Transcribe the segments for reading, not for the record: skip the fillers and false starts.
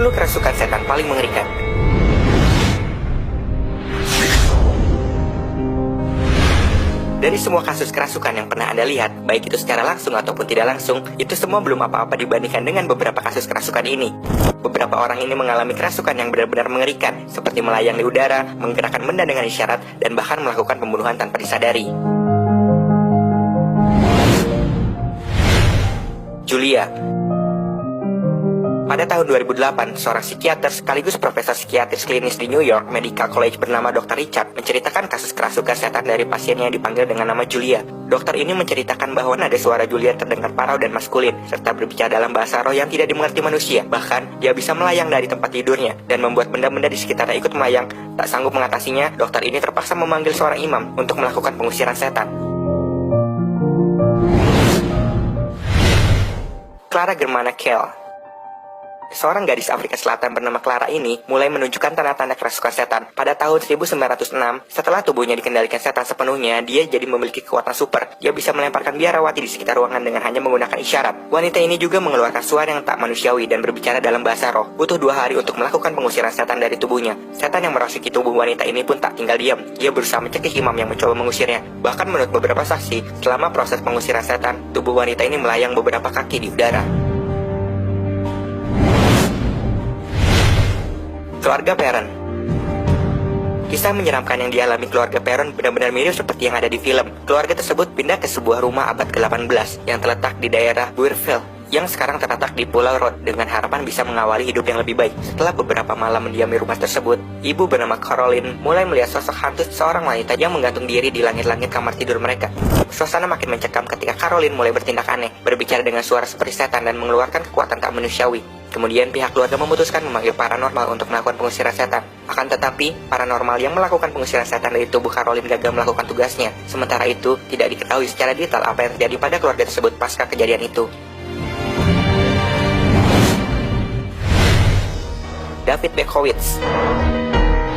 10 kerasukan setan paling mengerikan. Dari semua kasus kerasukan yang pernah Anda lihat, baik itu secara langsung ataupun tidak langsung, itu semua belum apa-apa dibandingkan dengan beberapa kasus kerasukan ini. Beberapa orang ini mengalami kerasukan yang benar-benar mengerikan, seperti melayang di udara, menggerakkan benda dengan isyarat, dan bahkan melakukan pembunuhan tanpa disadari. Julia. Pada tahun 2008, seorang psikiater sekaligus profesor psikiatris klinis di New York Medical College bernama Dr. Richard menceritakan kasus kerasukan setan dari pasiennya yang dipanggil dengan nama Julia. Dokter ini menceritakan bahwa nada suara Julia terdengar parau dan maskulin, serta berbicara dalam bahasa roh yang tidak dimengerti manusia. Bahkan, dia bisa melayang dari tempat tidurnya dan membuat benda-benda di sekitarnya ikut melayang. Tak sanggup mengatasinya, dokter ini terpaksa memanggil seorang imam untuk melakukan pengusiran setan. Clara Germana Kell. Seorang gadis Afrika Selatan bernama Clara ini mulai menunjukkan tanda-tanda kerasukan setan pada tahun 1906. Setelah tubuhnya dikendalikan setan sepenuhnya, dia jadi memiliki kekuatan super. Dia bisa melemparkan biarawati di sekitar ruangan dengan hanya menggunakan isyarat. Wanita ini juga mengeluarkan suara yang tak manusiawi dan berbicara dalam bahasa roh. Butuh 2 hari untuk melakukan pengusiran setan dari tubuhnya. Setan yang merasuki tubuh wanita ini pun tak tinggal diam. Dia berusaha mencekik imam yang mencoba mengusirnya. Bahkan menurut beberapa saksi, selama proses pengusiran setan, tubuh wanita ini melayang beberapa kaki di udara. Keluarga Perron. Kisah menyeramkan yang dialami keluarga Perron benar-benar mirip seperti yang ada di film. Keluarga tersebut pindah ke sebuah rumah abad ke-18 yang terletak di daerah Burville, yang sekarang terletak di Pulau Road dengan harapan bisa mengawali hidup yang lebih baik. Setelah beberapa malam mendiami rumah tersebut, ibu bernama Caroline mulai melihat sosok hantu seorang wanita yang menggantung diri di langit-langit kamar tidur mereka. Suasana makin mencekam ketika Caroline mulai bertindak aneh, berbicara dengan suara seperti setan dan mengeluarkan kekuatan tak manusiawi. Kemudian pihak keluarga memutuskan memanggil paranormal untuk melakukan pengusiran setan. Akan tetapi, paranormal yang melakukan pengusiran setan dari tubuh Caroline gagal melakukan tugasnya. Sementara itu, tidak diketahui secara detail apa yang terjadi pada keluarga tersebut pasca kejadian itu. David Berkowitz.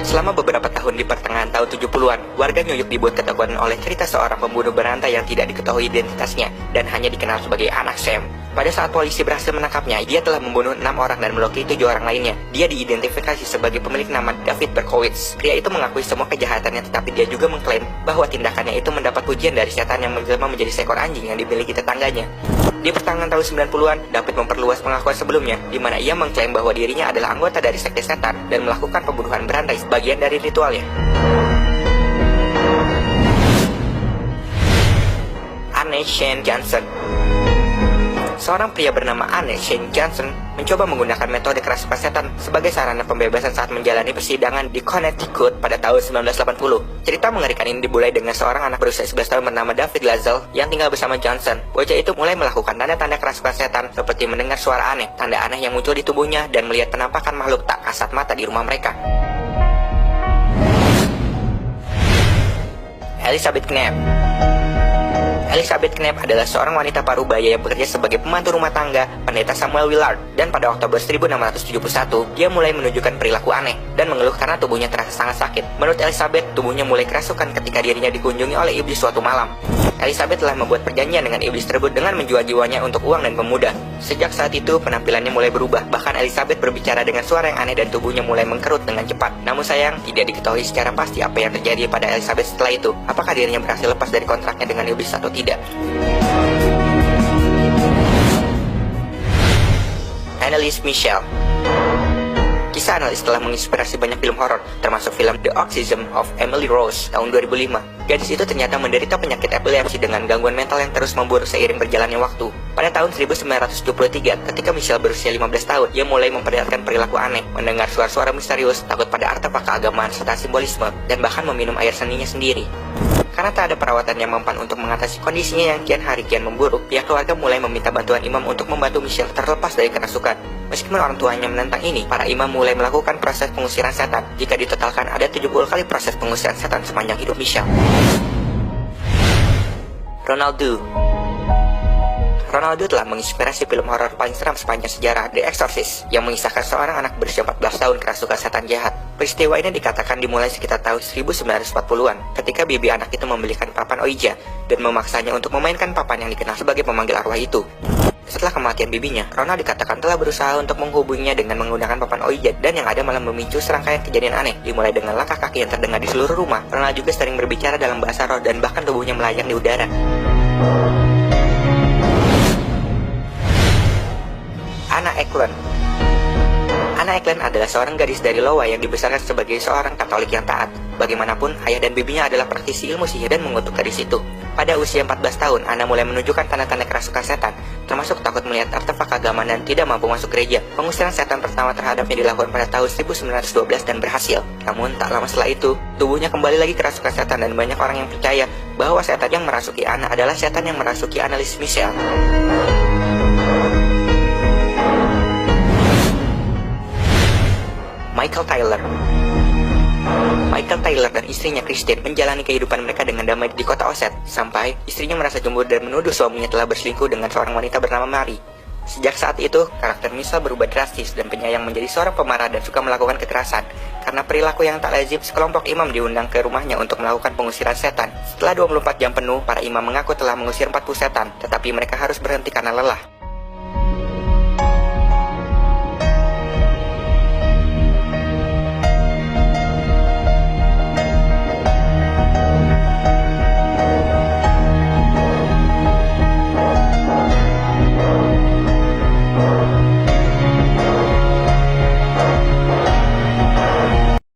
Selama beberapa tahun di pertengahan tahun 70-an, warga New York dibuat ketakutan oleh cerita seorang pembunuh berantai yang tidak diketahui identitasnya dan hanya dikenal sebagai anak Sam. Pada saat polisi berhasil menangkapnya, dia telah membunuh 6 orang dan melukai 7 orang lainnya. Dia diidentifikasi sebagai pemilik nama David Berkowitz. Pria itu mengakui semua kejahatannya, tetapi dia juga mengklaim bahwa tindakannya itu mendapat pujian dari setan yang menjelma menjadi seekor anjing yang dimiliki tetangganya. Di pertengahan tahun 90-an, David memperluas pengakuan sebelumnya, di mana ia mengklaim bahwa dirinya adalah anggota dari sekte setan dan melakukan pembunuhan berantai sebagian dari ritualnya. Anne Shane Johnson. Seorang pria bernama Anne Shane Johnson mencoba menggunakan metode kerasukan setan sebagai sarana pembebasan saat menjalani persidangan di Connecticut pada tahun 1980. Cerita mengerikan ini dimulai dengan seorang anak berusia 11 tahun bernama David Lazel yang tinggal bersama Johnson. Bocah itu mulai melakukan tanda-tanda kerasukan setan seperti mendengar suara aneh, tanda aneh yang muncul di tubuhnya, dan melihat penampakan makhluk tak kasat mata di rumah mereka. Elizabeth Knapp. Elizabeth Knapp adalah seorang wanita parubaya yang bekerja sebagai pembantu rumah tangga pendeta Samuel Willard, dan pada Oktober 1671 dia mulai menunjukkan perilaku aneh dan mengeluh karena tubuhnya terasa sangat sakit. Menurut Elizabeth, tubuhnya mulai kerasukan ketika dirinya dikunjungi oleh iblis suatu malam. Elizabeth telah membuat perjanjian dengan iblis tersebut dengan menjual jiwanya untuk uang dan pemuda. Sejak saat itu, penampilannya mulai berubah. Bahkan Elizabeth berbicara dengan suara yang aneh dan tubuhnya mulai mengkerut dengan cepat. Namun sayang, tidak diketahui secara pasti apa yang terjadi pada Elizabeth setelah itu. Apakah dirinya berhasil lepas dari kontraknya dengan iblis atau tidak? Anneliese Michel. Kisah Anneliese telah menginspirasi banyak film horor, termasuk film The Exorcism of Emily Rose tahun 2005. Gadis itu ternyata menderita penyakit epilepsi dengan gangguan mental yang terus memburuk seiring berjalannya waktu. Pada tahun 1973, ketika Michelle berusia 15 tahun, ia mulai memperlihatkan perilaku aneh, mendengar suara-suara misterius, takut pada artefak keagamaan serta simbolisme, dan bahkan meminum air seninya sendiri. Karena tak ada perawatan yang mempan untuk mengatasi kondisinya yang kian hari kian memburuk, pihak keluarga mulai meminta bantuan imam untuk membantu Michelle terlepas dari kerasukan. Meskipun orang tuanya menentang ini, para imam mulai melakukan proses pengusiran setan. Jika ditotalkan, ada 70 kali proses pengusiran setan sepanjang hidup Michelle. Ronaldo telah menginspirasi film horor paling seram sepanjang sejarah, The Exorcist, yang mengisahkan seorang anak berusia 14 tahun kerasukan setan jahat. Peristiwa ini dikatakan dimulai sekitar tahun 1940-an, ketika bibi anak itu membelikan papan Ouija dan memaksanya untuk memainkan papan yang dikenal sebagai pemanggil arwah itu. Setelah kematian bibinya, Ronald dikatakan telah berusaha untuk menghubunginya dengan menggunakan papan Ouija, dan yang ada malah memicu serangkaian kejadian aneh, dimulai dengan langkah kaki yang terdengar di seluruh rumah. Ronald juga sering berbicara dalam bahasa roh dan bahkan tubuhnya melayang di udara. Anna Eklund. Anna Eklund adalah seorang gadis dari Iowa yang dibesarkan sebagai seorang Katolik yang taat. Bagaimanapun, ayah dan bibinya adalah praktisi ilmu sihir dan mengutuk gadis itu. Pada usia 14 tahun, Anna mulai menunjukkan tanda-tanda kerasukan setan, termasuk takut melihat artefak agama dan tidak mampu masuk gereja. Pengusiran setan pertama terhadapnya dilakukan pada tahun 1912 dan berhasil. Namun, tak lama setelah itu, tubuhnya kembali lagi kerasukan setan dan banyak orang yang percaya bahwa setan yang merasuki Anna adalah setan yang merasuki Anneliese Michel. Michael Tyler dan istrinya Christine menjalani kehidupan mereka dengan damai di kota Osset, sampai istrinya merasa cemburu dan menuduh suaminya telah berselingkuh dengan seorang wanita bernama Mary. Sejak saat itu, karakter Michelle berubah drastis dan penyayang menjadi seorang pemarah dan suka melakukan kekerasan. Karena perilaku yang tak lazim, sekelompok imam diundang ke rumahnya untuk melakukan pengusiran setan. Setelah 24 jam penuh, para imam mengaku telah mengusir 40 setan, tetapi mereka harus berhenti karena lelah.